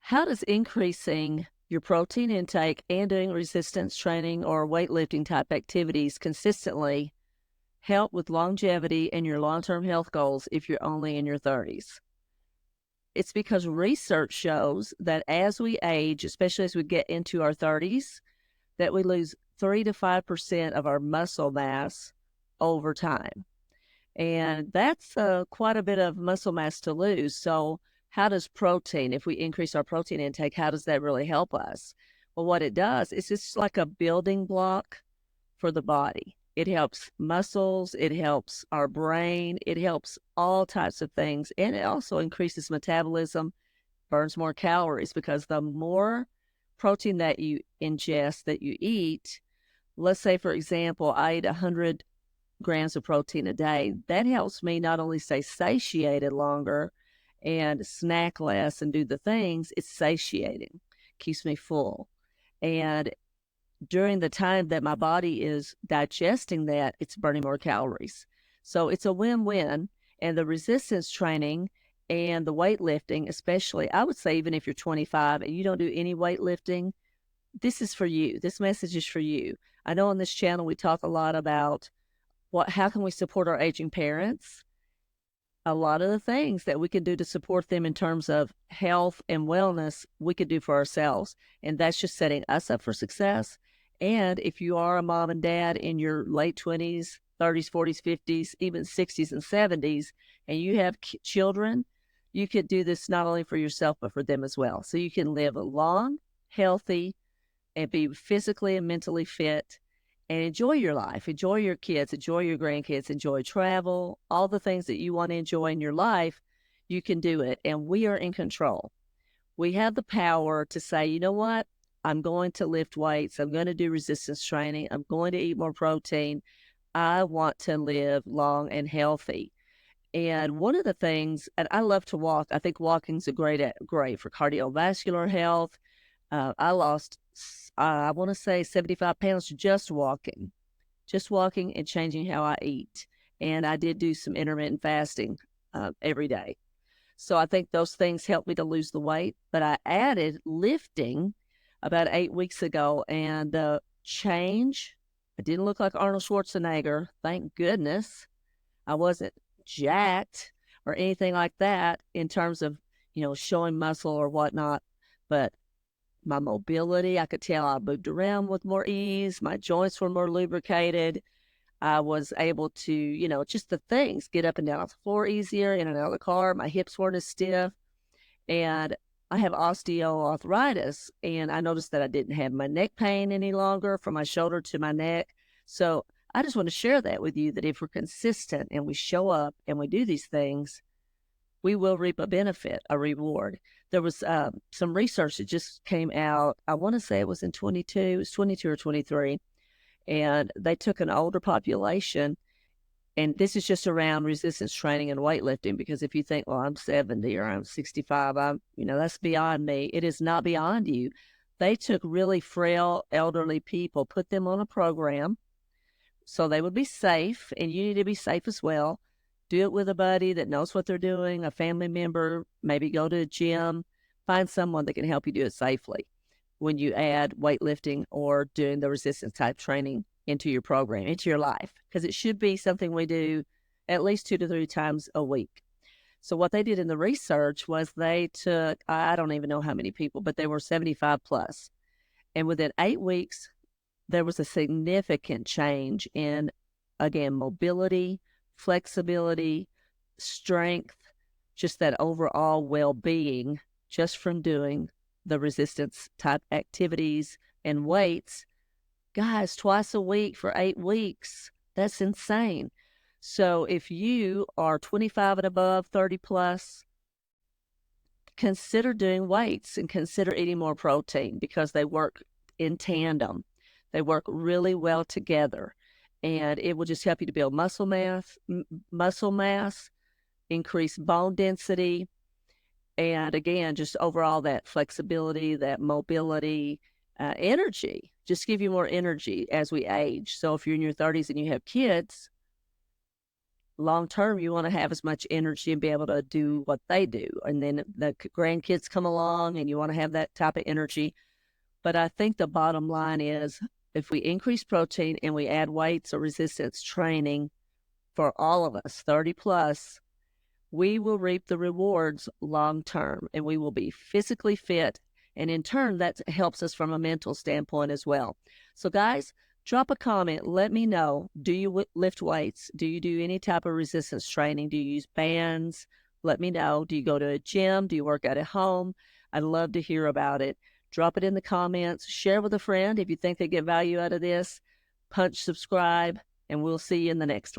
How does increasing your protein intake and doing resistance training or weightlifting type activities consistently help with longevity and your long-term health goals if you're only in your 30s? It's because research shows that as we age, especially as we get into our 30s, that we lose 3 to 5% of our muscle mass over time. And that's quite a bit of muscle mass to lose. So how does protein, if we increase our protein intake, how does that really help us? Well, what it does is it's like a building block for the body. It helps muscles, it helps our brain, it helps all types of things. And it also increases metabolism, burns more calories, because the more protein that you ingest, that you eat, let's say, for example, I eat 100 grams of protein a day. That helps me not only stay satiated longer and snack less and do the things, it's satiating, keeps me full. And during the time that my body is digesting that, it's burning more calories. So it's a win-win. And the resistance training and the weightlifting, especially, I would say even if you're 25 and you don't do any weightlifting, this is for you. This message is for you. I know on this channel we talk a lot about how can we support our aging parents? A lot of the things that we can do to support them in terms of health and wellness, we could do for ourselves. And that's just setting us up for success. And if you are a mom and dad in your late 20s, 30s, 40s, 50s, even 60s and 70s, and you have children, you could do this not only for yourself, but for them as well. So you can live a long, healthy, and be physically and mentally fit, and enjoy your life, enjoy your kids, enjoy your grandkids, enjoy travel, all the things that you want to enjoy in your life, you can do it. And we are in control. We have the power to say, you know what? I'm going to lift weights. I'm going to do resistance training. I'm going to eat more protein. I want to live long and healthy. And one of the things, and I love to walk. I think walking's great for cardiovascular health. I lost, I want to say 75 pounds just walking and changing how I eat. And I did do some intermittent fasting every day. So I think those things helped me to lose the weight. But I added lifting about 8 weeks ago, and the change, I didn't look like Arnold Schwarzenegger. Thank goodness. I wasn't jacked or anything like that in terms of, showing muscle or whatnot. But my mobility, I could tell I moved around with more ease. My joints were more lubricated. I was able to, just the things, get up and down off the floor easier, in and out of the car. My hips weren't as stiff. And I have osteoarthritis, and I noticed that I didn't have my neck pain any longer from my shoulder to my neck. So I just want to share that with you, that if we're consistent and we show up and we do these things, we will reap a benefit, a reward. There was some research that just came out. I want to say it was in 22 or 23. And they took an older population. And this is just around resistance training and weightlifting, because if you think, well, I'm 70 or I'm 65, that's beyond me. It is not beyond you. They took really frail, elderly people, put them on a program so they would be safe, and you need to be safe as well. Do it with a buddy that knows what they're doing, a family member, maybe go to a gym, find someone that can help you do it safely when you add weightlifting or doing the resistance type training into your program, into your life, because it should be something we do at least 2 to 3 times a week. So what they did in the research was they took, I don't even know how many people, but they were 75 plus. And within 8 weeks, there was a significant change in, again, mobility, flexibility, strength, just that overall well-being, just from doing the resistance type activities and weights. Guys, twice a week for 8 weeks. That's insane. So if you are 25 and above, 30 plus, consider doing weights and consider eating more protein, because they work in tandem. They work really well together, and it will just help you to build muscle mass, increase bone density, and again, just overall that flexibility, that mobility, energy, just give you more energy as we age. So if you're in your 30s and you have kids, long term, you want to have as much energy and be able to do what they do. And then the grandkids come along and you want to have that type of energy. But I think the bottom line is if we increase protein and we add weights or resistance training for all of us, 30 plus, we will reap the rewards long term and we will be physically fit. And in turn, that helps us from a mental standpoint as well. So, guys, drop a comment. Let me know. Do you lift weights? Do you do any type of resistance training? Do you use bands? Let me know. Do you go to a gym? Do you work out at home? I'd love to hear about it. Drop it in the comments. Share with a friend if you think they get value out of this. Punch subscribe, and we'll see you in the next one.